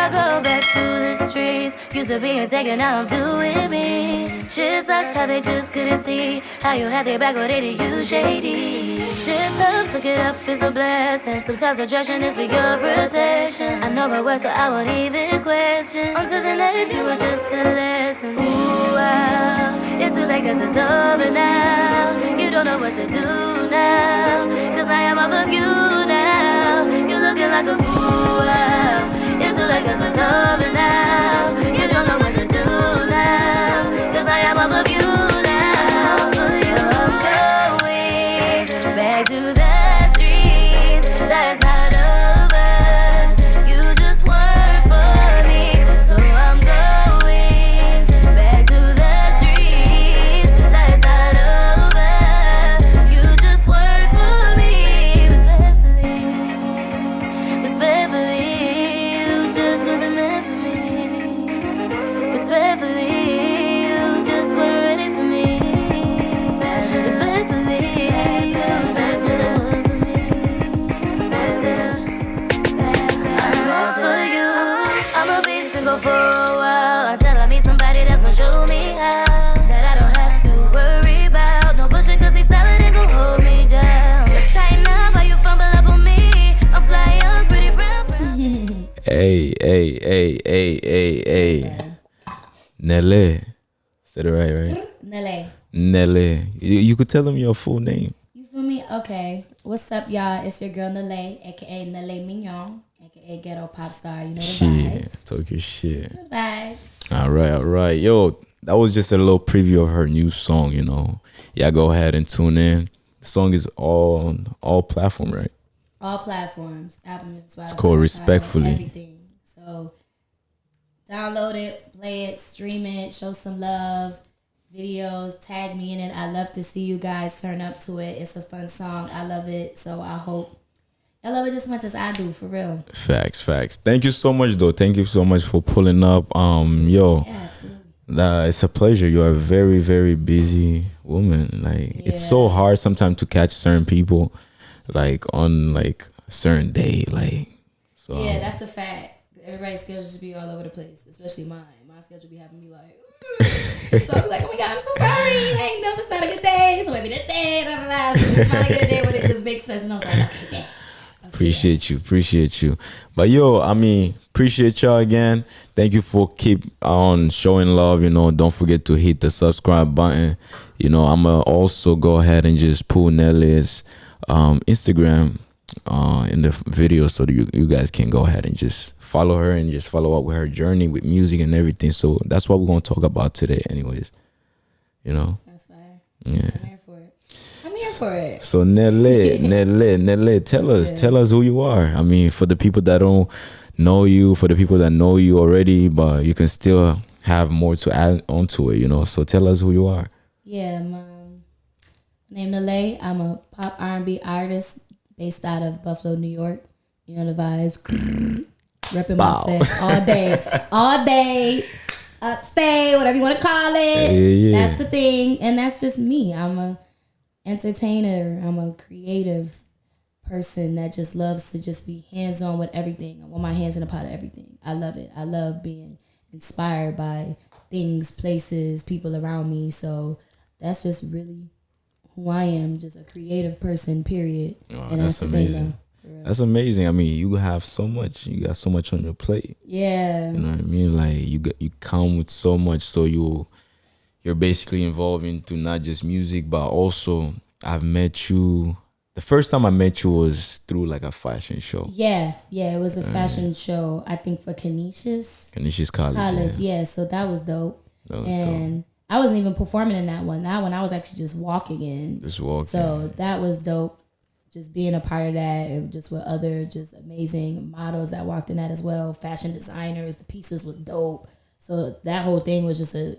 I go back to the streets. Used to be a taker, now I'm doing me. Shit sucks how they just couldn't see how you had their back, or they did you shady. Shit tough, suck it up, it's a blessing. Sometimes rejection is for your protection. I know my words, so I won't even question. On to the next, you were just a lesson. Ooh, wow, it's too late 'cause it's over now. You don't know what to do now, 'cause I am off of you now. You looking like a fool, wow. It's too late 'cause it's over now. You don't know what to do now, 'cause I am off of you now. So you're going back to the streets. That's not over. You just weren't for me. So I'm going back to the streets. That's not over. You just weren't for me. Respectfully, you just weren't the man for me. Respectfully, you just weren't ready for me. Respectfully, you just weren't the one for me. I'm all for you. I'ma be single for a while until I meet somebody that's gonna show me how that I don't have to worry about no bullshit, 'cause he's solid and gon' hold me down. Just tighten up while you fumble up on me. I'm flying young, pretty brown. Hey. Nelle. Said it right? Nelle. Nelle. You could tell them your full name. You feel me? Okay. What's up, y'all? It's your girl Nelle, aka Nelle Mignon, aka Ghetto Popstar. You know the Shit. vibes. Talk your shit. The vibes. All right. Yo, that was just a little preview of her new song, you know. Yeah, go ahead and tune in. The song is on all platforms, right? All platforms. Apple Music, Spotify. It's called Respectfully. Everything. So download it, play it, stream it, show some love. Videos, tag me in it. I love to see you guys turn up to it. It's a fun song. I love it. So I hope y'all love it just as much as I do, for real. Facts. Thank you so much, though. Thank you so much for pulling up. Yo. Yeah, absolutely. It's a pleasure. You are a very, very busy woman. Like, it's so hard sometimes to catch certain people, like, on, like, a certain day. Like, so. Yeah, that's a fact. Everybody's schedules just be all over the place, especially mine. My schedule be having me like, so I'm like, oh my God, I'm so sorry. I ain't know this not a good day. So maybe this day, So we finally get a day when it just makes sense. And I was like, okay. Appreciate you. But yo, I mean, appreciate y'all again. Thank you for keep on showing love. You know, don't forget to hit the subscribe button. You know, I'm gonna also go ahead and just pull Nelle's Instagram in the video so that you guys can go ahead and just follow her and just follow up with her journey with music and everything. So that's what we're gonna talk about today, anyways. You know. That's fine. Yeah. I'm here for it. So Nelle, tell us who you are. I mean, for the people that don't know you, for the people that know you already, but you can still have more to add onto it, you know. So tell us who you are. Yeah, my name Nelle. I'm a pop R&B artist based out of Buffalo, New York. You know the vibes. Repping myself all day. Upstay, whatever you want to call it. Yeah. That's the thing. And that's just me. I'm a entertainer. I'm a creative person that just loves to just be hands-on with everything. I want my hands in a pot of everything. I love it. I love being inspired by things, places, people around me. So that's just really who I am, just a creative person, period. Oh, and that's amazing. That's amazing. I mean, you have so much. You got so much on your plate. Yeah. You know what I mean? Like you come with so much, so you're basically involved into not just music, but also I've met you. The first time I met you was through like a fashion show. Yeah, it was a fashion show. I think for Canisius College. Yeah, so that was dope. Dope. I wasn't even performing in that one. That one I was actually just walking in. So that was dope. Just being a part of that, and just with other just amazing models that walked in that as well, fashion designers, the pieces was dope. So that whole thing was just a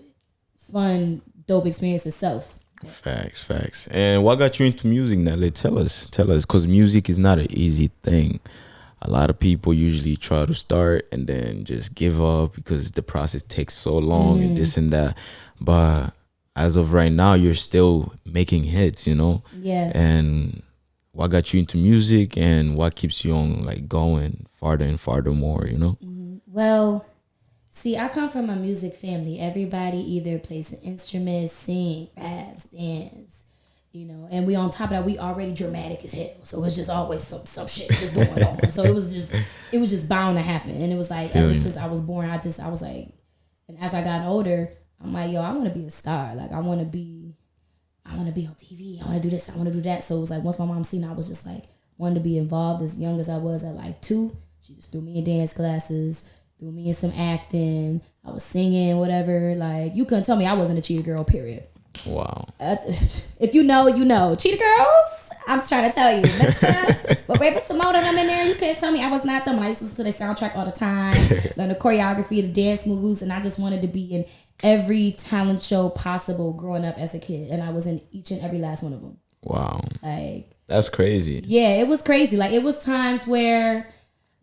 fun, dope experience itself. Facts. And what got you into music, Nelle? Tell us, because music is not an easy thing. A lot of people usually try to start and then just give up because the process takes so long and this and that. But as of right now, you're still making hits, you know? Yeah. And what got you into music and what keeps you on like going farther and farther more, you know? Well, see, I come from a music family. Everybody either plays an instrument, sing, raps, dance, you know. And we on top of that, we already dramatic as hell. So it's just always some shit just going on. So it was just bound to happen. And it was like ever since I was born, I was like, and as I got older, I'm like, yo, I want to be a star. Like I want to be on TV. I want to do this. I want to do that. So it was like once my mom seen, I was just like wanted to be involved as young as I was at like 2. She just threw me in dance classes, threw me in some acting. I was singing, whatever. Like you couldn't tell me I wasn't a cheetah girl. Period. Wow. If you know, you know. Cheetah girls, I'm trying to tell you. But Raven Simone and I'm in there. You couldn't tell me I was not them. I used to listen to the soundtrack all the time, learn the choreography, the dance moves, and I just wanted to be in every talent show possible growing up as a kid. And I was in each and every last one of them. Wow. Like that's crazy. Yeah, it was crazy. Like it was times where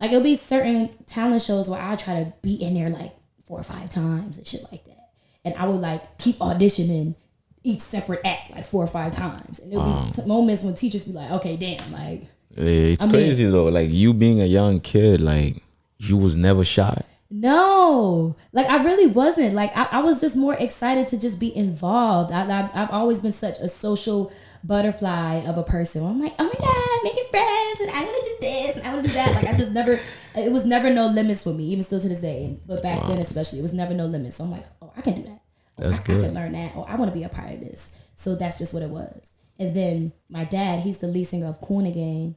like it'll be certain talent shows where I try to be in there like 4 or 5 times and shit like that. And I would like keep auditioning each separate act like 4 or 5 times. And there'll be moments when teachers be like, okay, damn, like it's crazy though. Like you being a young kid, like you was never shy. No, like I really wasn't. Like I was just more excited to just be involved. I've always been such a social butterfly of a person. I'm like, oh my God, making friends, and I want to do this, and I want to do that. Like I just never, it was never no limits with me, even still to this day. But back then especially, it was never no limits. So I'm like, oh, I can do that. That's good. I can learn that. Or I want to be a part of this. So that's just what it was. And then my dad, he's the lead singer of Kool The Gang.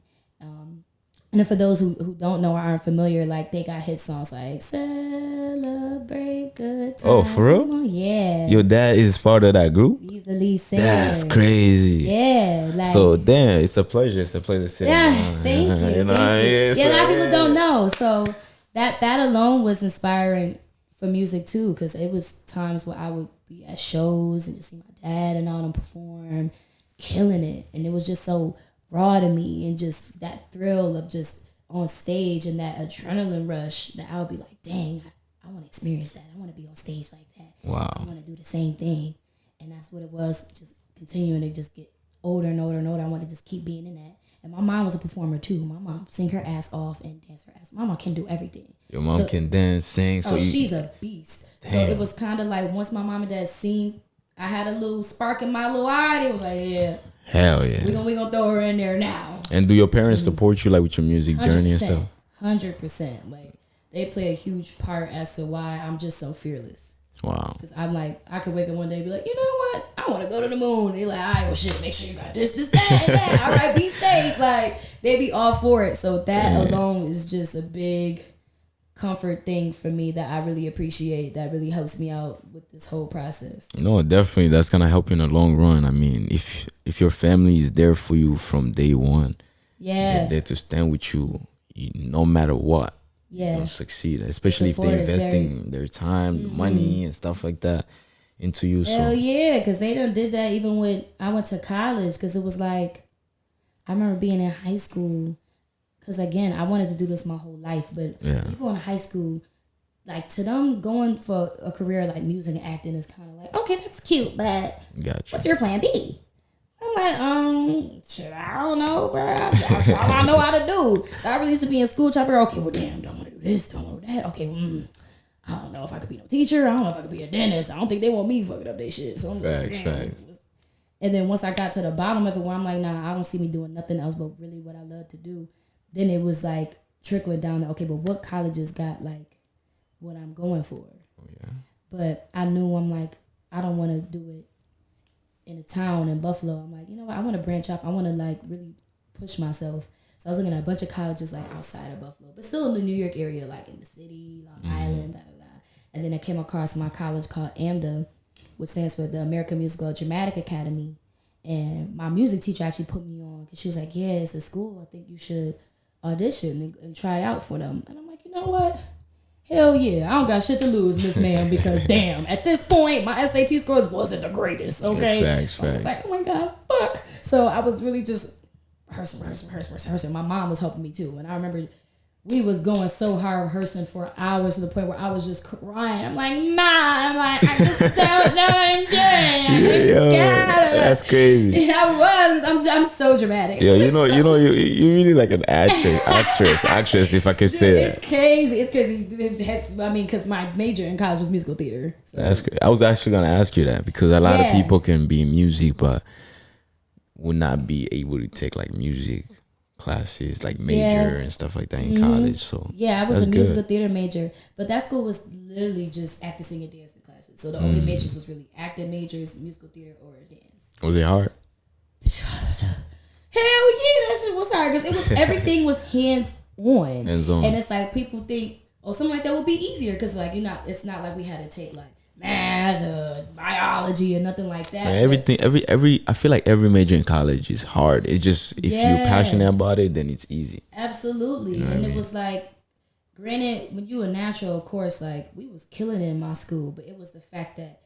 And for those who don't know or aren't familiar, like they got hit songs like Celebrate Good Time. Oh, for real? Yeah. Your dad is part of that group? He's the lead singer. That's crazy. Yeah. Like, so damn, it's a pleasure. It's a pleasure to see you. Yeah, thank you. You know, a lot of people don't know. So that alone was inspiring for music too, because it was times where I would be at shows and just see my dad and all them perform, killing it. And it was just so raw to me, and just that thrill of just on stage and that adrenaline rush that I would be like, dang, I want to experience that. I want to be on stage like that. Wow. I want to do the same thing. And that's what it was, just continuing to just get older and older and older. I want to just keep being in that. And my mom was a performer too. My mom sing her ass off and dance her ass. My mom can do everything. Your mom can dance, sing. So she's a beast. Damn. So it was kind of like once my mom and dad seen I had a little spark in my little eye, it was like, yeah. Hell yeah. We gonna throw her in there now. And do your parents support you like with your music journey and stuff? 100%. Like they play a huge part as to why I'm just so fearless. Wow. Because I'm like, I could wake up one day and be like, you know what? I want to go to the moon. They're like, all right, well shit, make sure you got this, that, and that. All right, be safe. Like they be all for it. So that alone is just a big comfort thing for me that I really appreciate, that really helps me out with this whole process. No, definitely that's gonna help you in the long run. I mean, if your family is there for you from day one, they're there to stand with you no matter what. You'll succeed, especially if they're investing their time, money and stuff like that into you. Hell yeah, because they done did that even when I went to college, because it was like, I remember being in high school. Because again, I wanted to do this my whole life, but people in high school, like to them, going for a career like music and acting is kind of like, okay, that's cute, but what's your plan B? I'm like, shit, I don't know, bro. That's all I know how to do. So I really used to be in school trying to figure, okay, well, damn, don't want to do this, don't want to do that. Okay, I don't know if I could be no teacher. I don't know if I could be a dentist. I don't think they want me fucking up their shit. So I'm like, and then once I got to the bottom of it, where I'm like, nah, I don't see me doing nothing else but really what I love to do. Then it was like trickling down to, okay, but what colleges got like what I'm going for? Oh, yeah. But I knew, I'm like, I don't want to do it in a town in Buffalo. I'm like, you know what? I want to branch off. I want to like really push myself. So I was looking at a bunch of colleges like outside of Buffalo, but still in the New York area, like in the city, Long Island, da da da. And then I came across my college called AMDA, which stands for the American Musical Dramatic Academy. And my music teacher actually put me on, because she was like, yeah, it's a school. I think you should audition and try out for them. And I'm like, you know what? Hell yeah. I don't got shit to lose, Miss Ma'am, because damn, at this point, my SAT scores wasn't the greatest, okay? Facts. I was like, oh my God, fuck. So I was really just rehearsing. My mom was helping me too. And I remember we was going so hard rehearsing for hours to the point where I was just crying. I'm like, Mom, I just don't know what I'm doing. I'm scared. That's crazy. Yeah, I was. I'm so dramatic. Yeah, you really like an actress, if I could say that. It's crazy. It's crazy. I mean, because my major in college was musical theater. So. That's great. I was actually gonna ask you that because a lot of people can be in music, but would not be able to take like music classes, like major and stuff like that in college. So I was a musical theater major, but that school was literally just acting, singing, dancing classes. So the only majors was really acting majors, musical theater, or dance. Was it hard? Hell yeah, that shit was hard because it was everything was hands on, and it's like people think something like that would be easier because like it's not like we had to take like math or biology or nothing like that. Man, every I feel like every major in college is hard. It's just if you're passionate about it, then it's easy. Absolutely. You know and it was like, granted, when you were natural, of course, like we was killing it in my school, but it was the fact that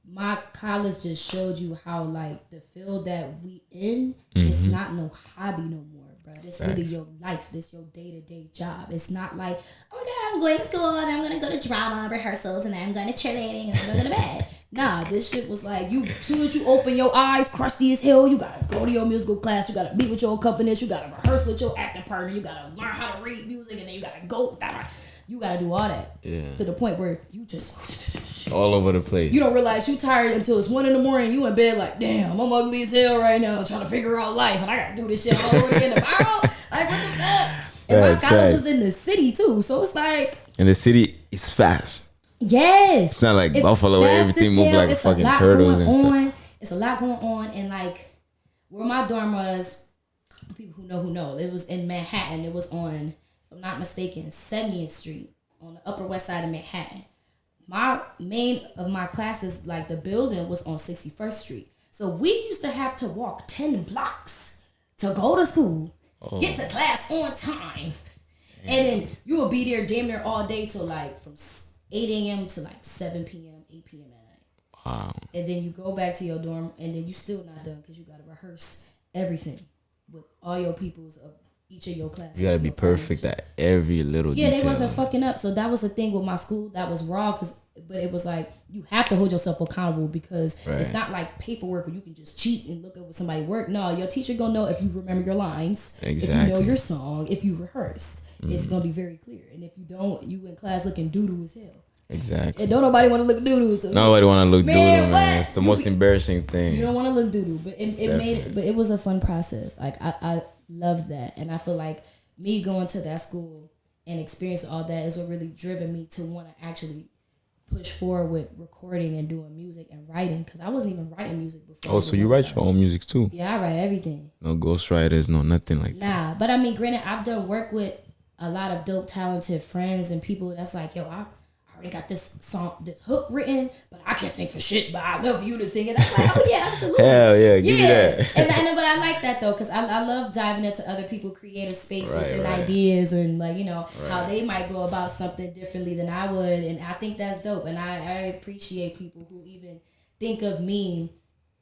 my college just showed you how like the field that we in, it's not no hobby no more, bro. It's really your life. This your day-to-day job. It's not like, oh my God, I'm going to school and I'm going to go to drama rehearsals and then I'm going to cheerleading and I'm going to go to bed. Nah, this shit was like, as soon as you open your eyes, crusty as hell, you got to go to your musical class, you got to meet with your accompanist, you got to rehearse with your acting partner, you got to learn how to read music, and then you got to go, you got to do all that. Yeah. To the point where you just all over the place. You don't realize you tired until it's 1 a.m. You in bed like, damn, I'm ugly as hell right now, trying to figure out life, and I got to do this shit all over again tomorrow. Like, what the fuck? And my college was in the city too, so it's like. And the city is fast. Yes. It's not like Buffalo where everything moves like fucking turtles and stuff. It's a lot going on, and like where my dorm was, people who know, it was in Manhattan. It was on, if I'm not mistaken, 70th Street on the Upper West Side of Manhattan. My main of my classes, like the building, was on 61st Street. So we used to have to walk 10 blocks to go to school, get to class on time, and then you will be there damn near all day till like from 8 a.m. to like 7 p.m., 8 p.m. at night. Wow. And then you go back to your dorm, and then you still not done because you got to rehearse everything with all your peoples of each of your classes. You got to be perfect at every little detail. They wasn't fucking up. So that was the thing with my school. That was raw, but it was like you have to hold yourself accountable because it's not like paperwork where you can just cheat and look over somebody work. No, your teacher going to know if you remember your lines, if you know your song, if you rehearsed. It's going to be very clear. And if you don't, you in class looking doo-doo as hell. Exactly. And don't nobody want to look doo-doo. So nobody want to look doo-doo, man. It's the most embarrassing thing. You don't want to look doo-doo. But it made it, but it was a fun process. Like, I loved that. And I feel like me going to that school and experiencing all that is what really driven me to want to actually push forward with recording and doing music and writing, because I wasn't even writing music before. Oh, so you write your own music too? Yeah, I write everything. No ghostwriters, no nothing like that. Nah, but I mean, granted, I've done work with a lot of dope, talented friends and people that's like, yo, I already got this song, this hook written, but I can't sing for shit, but I love you to sing it. I'm like, oh yeah, absolutely. Hell yeah, give me that. But I like that though, because I love diving into other people's creative spaces and ideas, and like, you know, how they might go about something differently than I would, and I think that's dope, and I appreciate people who even think of me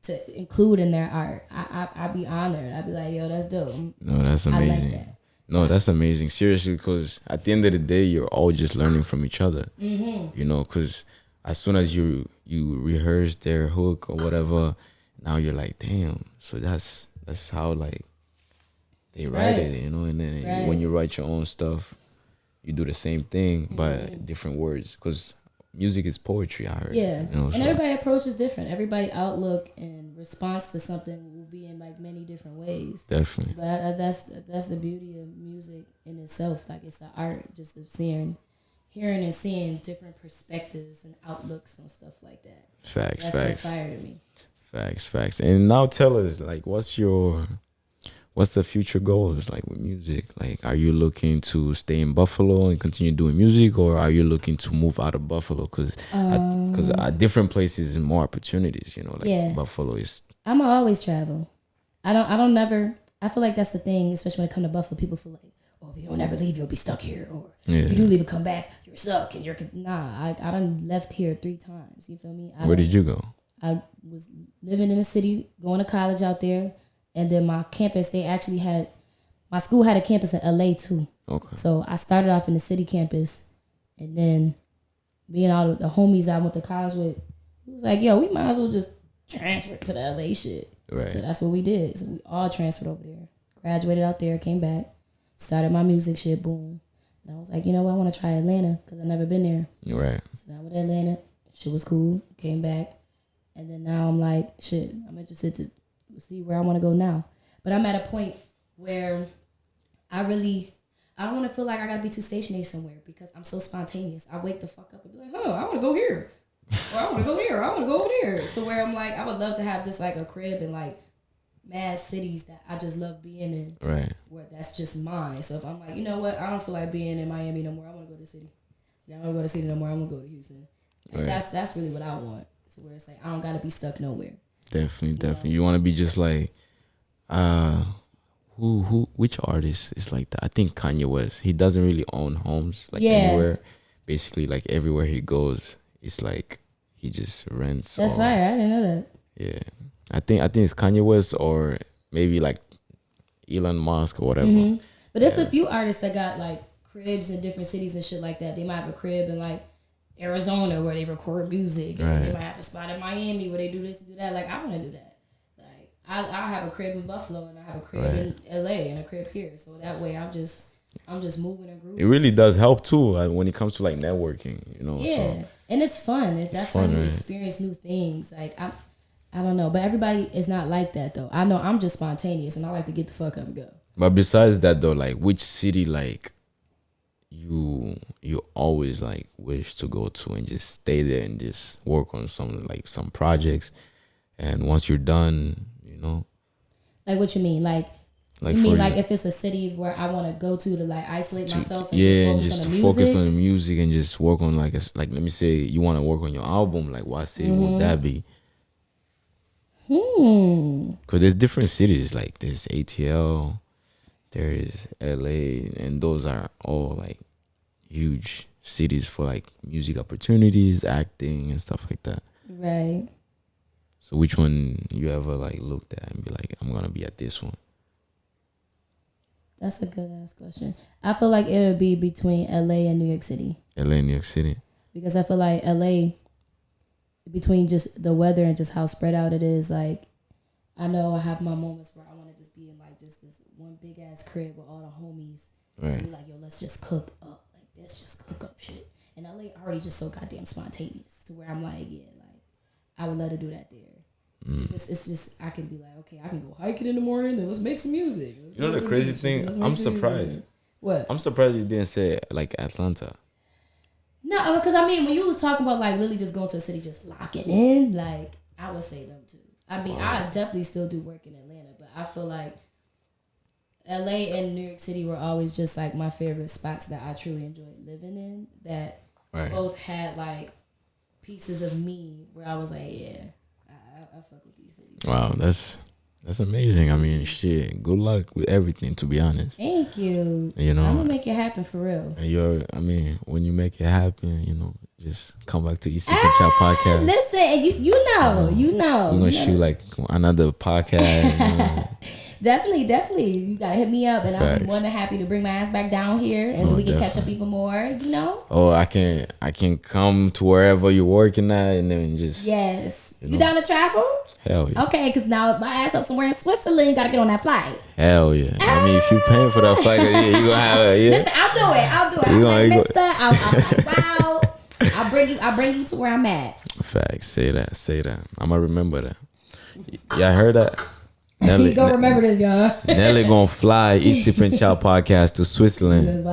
to include in their art. I'd be honored. I'd be like, yo, that's dope. No, that's amazing. I like that. No, that's amazing. Seriously, because at the end of the day, you're all just learning from each other. Mm-hmm. You know, because as soon as you rehearse their hook or whatever, now you're like, damn. So that's how like they write it, you know. And then when you write your own stuff, you do the same thing but different words. Because music is poetry, I heard. Yeah, you know, and everybody's approach is different. Everybody's outlook and response to something will be in like many different ways. Definitely. But that's the beauty of music in itself. Like, it's an art, just of hearing and seeing different perspectives and outlooks and stuff like that. Facts. That's inspired me. Facts. And now tell us, like, what's the future goals like with music? Like, are you looking to stay in Buffalo and continue doing music, or are you looking to move out of Buffalo? Because different places and more opportunities, you know, like Buffalo is. I'ma always travel. I feel like that's the thing, especially when it comes to Buffalo. People feel like, oh, if you don't ever leave, you'll be stuck here, or if you do leave and come back, you're stuck, and I done left here 3 times. You feel me? Where did you go? I was living in the city, going to college out there. And then my campus, my school had a campus in LA too. Okay. So I started off in the city campus, and then me and all the homies I went to college with, he was like, yo, we might as well just transfer to the LA shit. Right. So that's what we did. So we all transferred over there. Graduated out there, came back, started my music shit, boom. And I was like, you know what, I want to try Atlanta because I've never been there. Right. So now I went to Atlanta. Shit was cool. Came back. And then now I'm like, shit, I'm interested to see where I want to go now. But I'm at a point where I don't want to feel like I got to be too stationary somewhere because I'm so spontaneous. I wake the fuck up and be like, I want to go here. Or I want to go there. Or I want to go over there. So where I'm like, I would love to have just like a crib in like mad cities that I just love being in. Right. Where that's just mine. So if I'm like, you know what, I don't feel like being in Miami no more. I want to go to the city. Yeah, I don't want to go to the city no more. I'm going to go to Houston. And right. that's really what I want. So where it's like, I don't got to be stuck nowhere. Definitely. You want to be just like, which artist is like that? I think Kanye West. He doesn't really own homes like anywhere. Basically, like everywhere he goes, it's like he just rents. That's right. I didn't know that. Yeah, I think it's Kanye West or maybe like Elon Musk or whatever. Mm-hmm. But there's a few artists that got like cribs in different cities and shit like that. They might have a crib in like Arizona where they record music, and they might have a spot in Miami where they do this and do that. Like I want to do that. Like I have a crib in Buffalo and I have a crib in LA and a crib here. So that way I'm just moving and grooving. It really does help too when it comes to like networking, you know. Yeah, so. And it's fun. That's why you experience new things. Like I don't know, but everybody is not like that though. I know I'm just spontaneous and I like to get the fuck up and go. But besides that though, like which city like you always like wish to go to and just stay there and just work on some projects, and once you're done, you know. Like what you mean? Like you mean like if it's a city where I want to go to like isolate myself and just focus on the music and just work on like let me say you want to work on your album, like what city would that be? Because there's different cities, like there's ATL, there's LA, and those are all like huge cities for like music opportunities, acting and stuff like that. Right. So which one you ever like looked at and be like, I'm gonna be at this one? That's a good ass question. I feel like it would be between LA and New York City. LA and New York City. Because I feel like LA, between just the weather and just how spread out it is, like I know I have my moments where I want to just be in like just this one big ass crib with all the homies. Right. And be like, yo, let's just cook up. Like let's just cook up shit. And LA already just so goddamn spontaneous to where I'm like, yeah, like I would love to do that there. It's just I can be like, okay, I can go hiking in the morning, then let's make some music. You know the crazy thing? I'm surprised. What? I'm surprised you didn't say like Atlanta. No, because I mean, when you was talking about like literally just going to a city, just locking in, like I would say them too. I mean, I definitely still do work in Atlanta, but I feel like LA and New York City were always just like my favorite spots that I truly enjoyed living in. That both had like pieces of me where I was like, yeah. I fuck with these cities. Wow, that's amazing. I mean, shit. Good luck with everything, to be honest. Thank you. You know, I'm gonna make it happen for real. And when you make it happen, you know, just come back to East Chat Podcast. Listen, you know. We're gonna shoot like another podcast. You know. Definitely. You gotta hit me up, and I'll be more than happy to bring my ass back down here, and we can catch up even more. You know. Oh, I can come to wherever you're working at, and then just You down to travel? Hell yeah. Okay, because now my ass up somewhere in Switzerland, you gotta get on that flight. Hell yeah. I mean, if you paying for that flight, you gonna have it. Yeah. Listen, I'll do it. I'm like, mister, I'm like, wow. I'll bring you to where I'm at. Facts. Say that. I'm gonna remember that. Yeah, I heard that. Nelle, you gonna remember this, y'all. Nelle gonna fly East Different Child Podcast to Switzerland.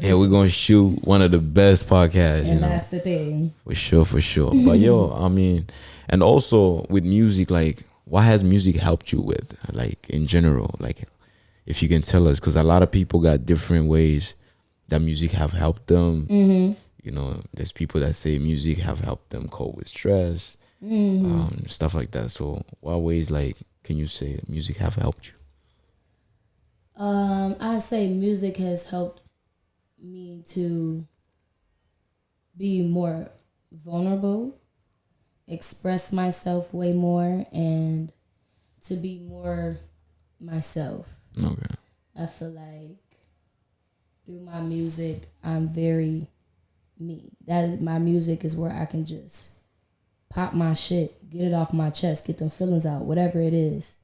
And we're gonna shoot one of the best podcasts. And that's the thing. For sure. But yo, I mean, and also with music, like, what has music helped you with, like, in general? Like, if you can tell us, because a lot of people got different ways that music have helped them. Mm-hmm. You know, there's people that say music have helped them cope with stress, stuff like that. So what ways, like, can you say music have helped you? I say music has helped me to be more vulnerable, express myself way more, and to be more myself. Okay. I feel like through my music, I'm very me. My music is where I can just pop my shit, get it off my chest, get them feelings out, whatever it is.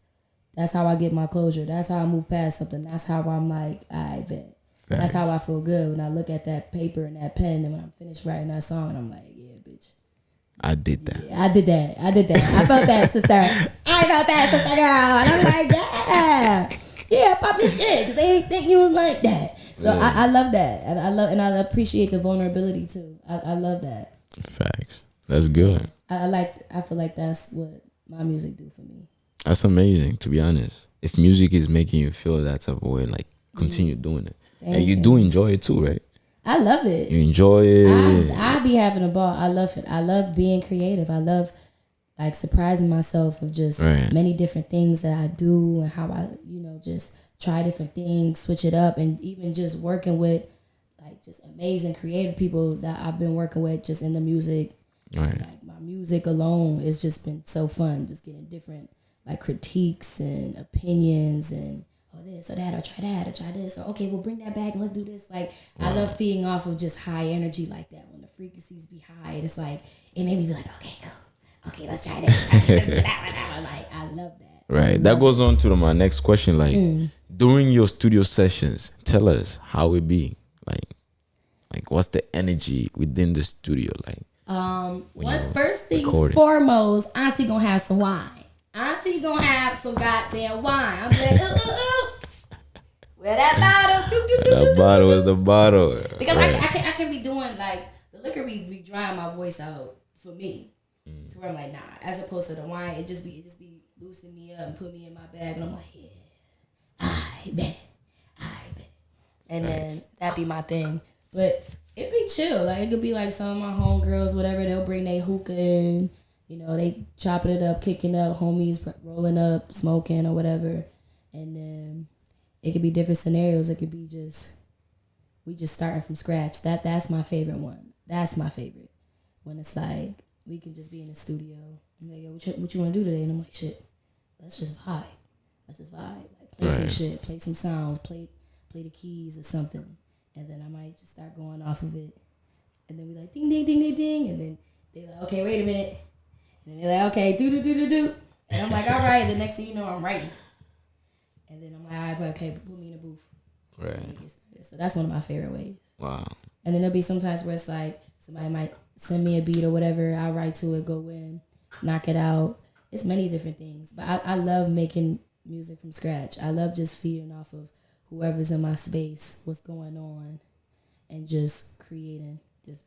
That's how I get my closure. That's how I move past something. That's how I'm like, I bet. Right. That's how I feel good when I look at that paper and that pen, and when I'm finished writing that song, and I'm like, yeah, bitch. I did that. Yeah, I did that. I felt that, sister. I felt that, sister girl. And I'm like, yeah. Yeah, pop this shit, because they ain't think you was like that. So yeah. I love that. And I appreciate the vulnerability too. I love that. Facts. That's good. I feel like that's what my music do for me. That's amazing, to be honest. If music is making you feel that type of way, like, continue doing it. And you do enjoy it too, right? I love it. You enjoy it. I be having a ball. I love it. I love being creative. I love like surprising myself of just many different things that I do and how I, just try different things, switch it up, and even just working with like just amazing creative people that I've been working with just in the music. Right. Like my music alone, it's just been so fun, just getting different like critiques and opinions and this or that, or try this, or okay, we'll bring that back and let's do this. Like I love feeding off of just high energy like that. When the frequencies be high, it's like it made me be like, okay, cool, okay, let's try this. Let's do that one. Like I love that. Right. That goes on to my next question. Like during your studio sessions, tell us how it be. Like what's the energy within the studio like? First things foremost, Auntie gonna have some wine. Auntie gonna have some goddamn wine. I'm like, where that bottle? That bottle is the bottle. Because I can be doing like the liquor be drying my voice out for me. So where I'm like, nah. As opposed to the wine, it just be loosening me up and put me in my bag, and I'm like, yeah, I bet. And then that be my thing. But it be chill. Like it could be like some of my homegirls, whatever. They'll bring their hookah in. They chopping it up, kicking up, homies rolling up, smoking or whatever. And then it could be different scenarios. It could be we just starting from scratch. That's my favorite one. That's my favorite. When it's like, we can just be in the studio. I'm like, yo, what you want to do today? And I'm like, shit, let's just vibe. Like, play some shit, play some sounds, play the keys or something. And then I might just start going off of it. And then we like, ding, ding, ding, ding, ding. And then they like, okay, wait a minute. And they're like, okay, do. And I'm like, all right. The next thing you know, I'm writing. And then I'm like, all right, but okay, put me in a booth. Right. So that's one of my favorite ways. Wow. And then there'll be sometimes where it's like, somebody might send me a beat or whatever. I'll write to it, go in, knock it out. It's many different things. But I love making music from scratch. I love just feeding off of whoever's in my space, what's going on, and just creating just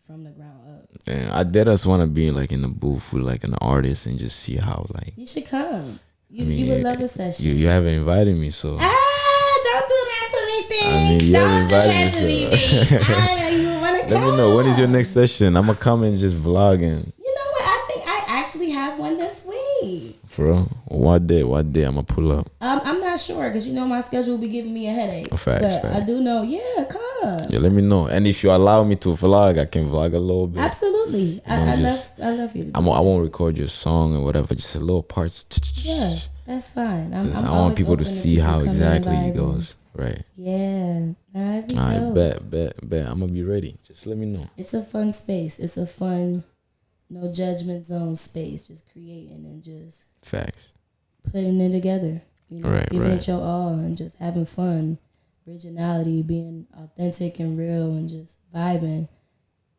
from the ground up. Yeah, I did just want to be like in the booth with like an artist and just see how like. You should come. You would love a session. You haven't invited me, so. Don't do that to me, thing. You don't do haven't that to me, I know you want to come. Let me know, when is your next session? I'm gonna come and just vlog and. You know what? I think I actually have one this week. Bro, what day? I'm gonna pull up. I'm not sure because my schedule will be giving me a headache. Fact. I do know. Yeah, come. Yeah, let me know. And if you allow me to vlog, I can vlog a little bit. Absolutely. I love you. I won't record your song or whatever. Just a little parts. Yeah, that's fine. I want people to see how exactly it goes. Right. Yeah. I bet. I'm gonna be ready. Just let me know. It's a fun space. It's a fun, no judgment zone space. Just creating and just facts. Putting it together. Giving it your all and just having fun, originality, being authentic and real, and just vibing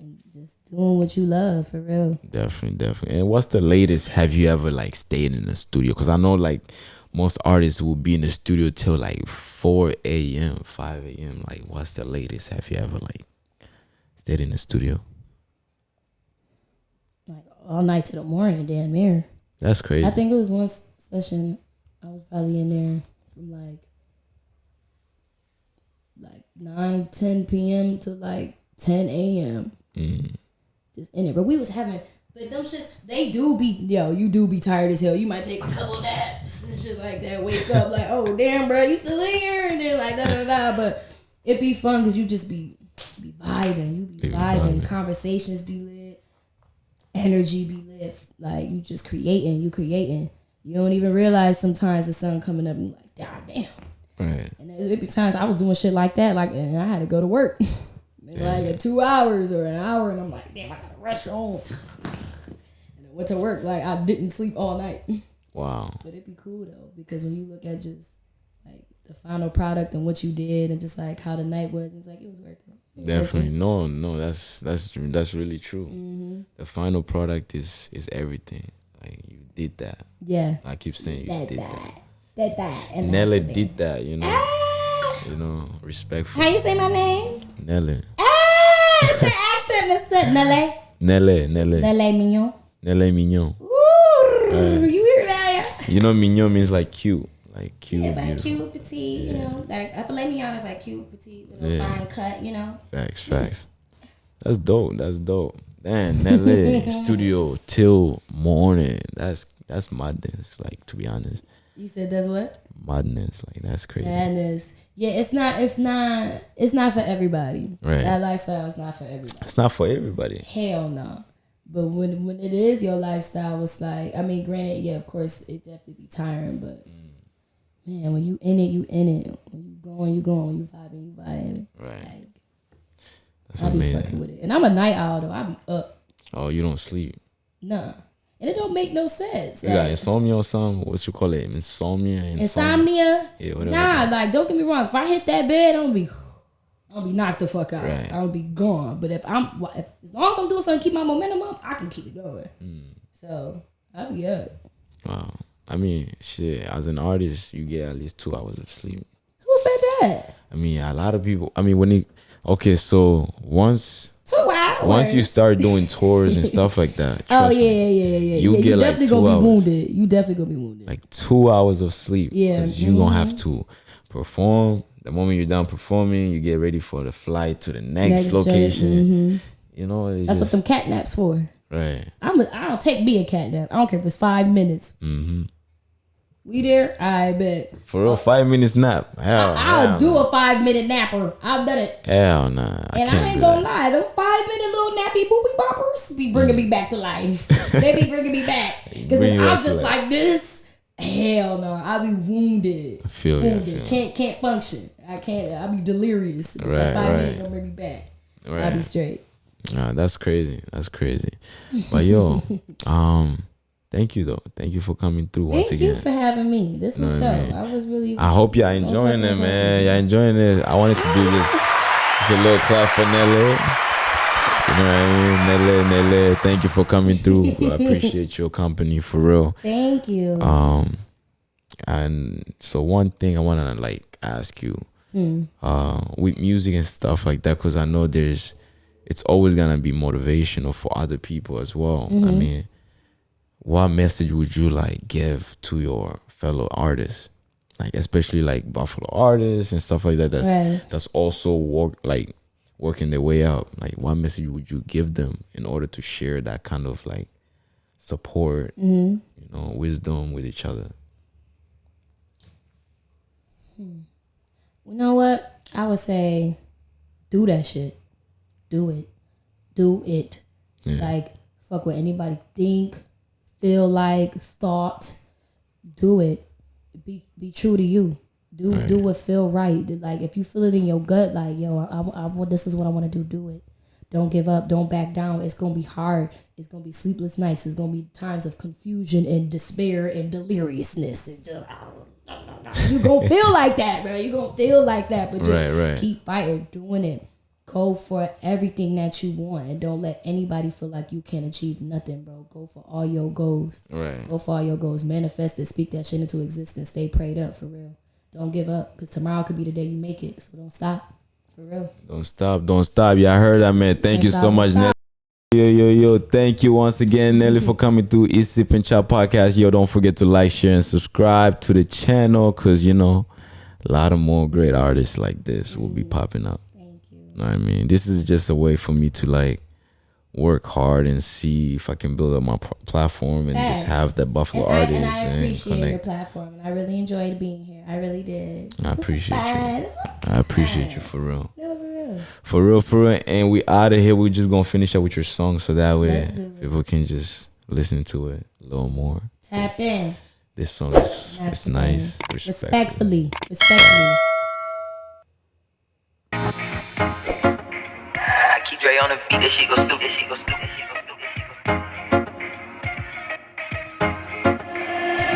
and just doing what you love for real. Definitely. And what's the latest have you ever like stayed in the studio? Because I know like most artists will be in the studio till like 4 a.m., 5 a.m. Like, what's the latest have you ever like stayed in the studio? Like all night to the morning, damn near. That's crazy. I think it was one session I was probably in there from like 9-10 p.m. to like 10 a.m. Just in it. But we was having, but them shits, they do be, you do be tired as hell. You might take a couple naps and shit like that. Wake up like, oh damn, bro, you still here? And then like da. But it be fun because you just be vibing. You be vibing. Conversations be lit. Energy be lit. Like you just creating. You don't even realize sometimes the sun coming up and you're like, damn. Right. And It be times I was doing shit like that, like, and I had to go to work. Like 2 hours or an hour, and I'm like, damn, I gotta rush home. And I went to work, like, I didn't sleep all night. Wow. But it'd be cool though, because when you look at just like the final product and what you did, and just like how the night was, it was like it was worth it. Definitely, no, that's really true. Mm-hmm. The final product is everything. Like you did that. Yeah. I keep saying you did that. Did that. And Nelle did that. You know, respectful. How you say my name? Nelle. It's the accent, Mr. Nelle. Nelle Mignon. Nelle Mignon. Ooh, you hear that? You know, Mignon means like cute. Like cute. It's like beautiful. cute, petite, you know. Like a filet mignon is like cute, petite, little fine cut, you know. Facts. That's dope. Damn, Nelle studio till morning. That's madness. Like, to be honest. You said that's what? Madness. Like, that's crazy. Madness. Yeah, it's not for everybody. Right. That lifestyle is not for everybody. It's not for everybody. Hell no. But when it is your lifestyle, it's like, I mean, granted, yeah, of course, it definitely be tiring, but man, when you in it, you in it. When you going, you going. When you vibing. Right. Like, That's I be amazing. fucking with it. And I'm a night owl though. I be up. Oh, you don't sleep? Nah. And it don't make no sense. You got insomnia or something? What you call it? Insomnia? Yeah, whatever. Nah, like, don't get me wrong. If I hit that bed, I'm gonna be knocked the fuck out. Right. I'm gonna be gone. But as long as I'm doing something to keep my momentum up, I can keep it going. So I'll be up. Wow. I mean, shit, as an artist, you get at least 2 hours of sleep. Who said that? I mean, a lot of people, so once you start doing tours and stuff like that, trust me, you get like 2 hours. You definitely gonna be wounded. Like 2 hours of sleep. Yeah. Because you gonna have to perform. The moment you're done performing, you get ready for the flight to the next location. You know, that's what them cat naps for. Right. I'll take me a cat nap. I don't care if it's 5 minutes. We there? I bet. For real, 5 minutes nap. I'll do a 5-minute napper. I've done it. Hell nah. And I ain't gonna lie, them 5-minute little nappy boopy boppers be bringing me back to life. They be bringing me back. Because if I'm just like this, hell no, I'll be wounded. I feel you. Can't function. I can't. I'll be delirious. Right, that 5 right. minutes gonna bring me back. Right. I'll be straight. Nah, that's crazy. But yo, thank you though. Thank you for coming through once again. Thank you for having me. This was dope. I was really. I hope y'all enjoying it, man. Y'all enjoying it. I wanted to do this. It's a little clap for Nelle. You know what I mean? Nelle, thank you for coming through. I appreciate your company for real. Thank you. And so one thing I want to like ask you, with music and stuff like that, because I know it's always gonna be motivational for other people as well. I mean, what message would you like give to your fellow artists, like especially like Buffalo artists and stuff like that? That's also working their way out. Like, what message would you give them in order to share that kind of like support, you know, wisdom with each other? You know what? I would say, do that shit. Do it. Yeah. Like, fuck what anybody think, feel like, thought. Do it. Be true to you. Do what feel right. Like, if you feel it in your gut, like, yo, I want, this is what I want to do. Do it. Don't give up. Don't back down. It's gonna be hard. It's gonna be sleepless nights. It's gonna be times of confusion and despair and deliriousness and just. You gonna feel like that, bro. You gonna feel like that, but just keep fighting, doing it. Go for everything that you want, and don't let anybody feel like you can't achieve nothing, bro. Go for all your goals. Right. Go for all your goals. Manifest it. Speak that shit into existence. Stay prayed up, for real. Don't give up, because tomorrow could be the day you make it. So don't stop, for real. Don't stop. Y'all heard that, man. Thank you so much, Nelle. Yo. Thank you once again, Nelle, for coming through Eat Sip and Chop podcast. Yo, don't forget to like, share, and subscribe to the channel, because, you know, a lot of more great artists like this will be popping up. You know what I mean? This is just a way for me to like work hard and see if I can build up my platform and just have the Buffalo artists. And I appreciate your platform, and I really enjoyed being here. I really did. I appreciate you. I appreciate you for real. No, for real. And we out of here. We're just gonna finish up with your song, so that way people can just listen to it a little more. Tap in. This song is nice. Respectfully. Dre on the beat, that shit go stupid.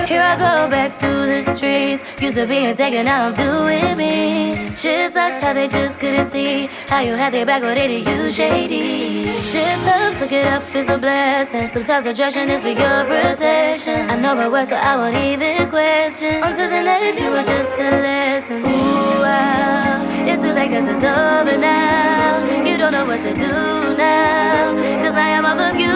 Here I go back to the streets. Used to being taken, now I'm doing me. Shit sucks how they just couldn't see how you had their back or they did you shady. Shit tough, so get up, it's a blessing. Sometimes rejection is for your protection. I know my words, so I won't even question. On to the next, you were just a lesson. Ooh, wow, it's too late 'cause it's over now. You don't know what to do now, 'cause I am off of you.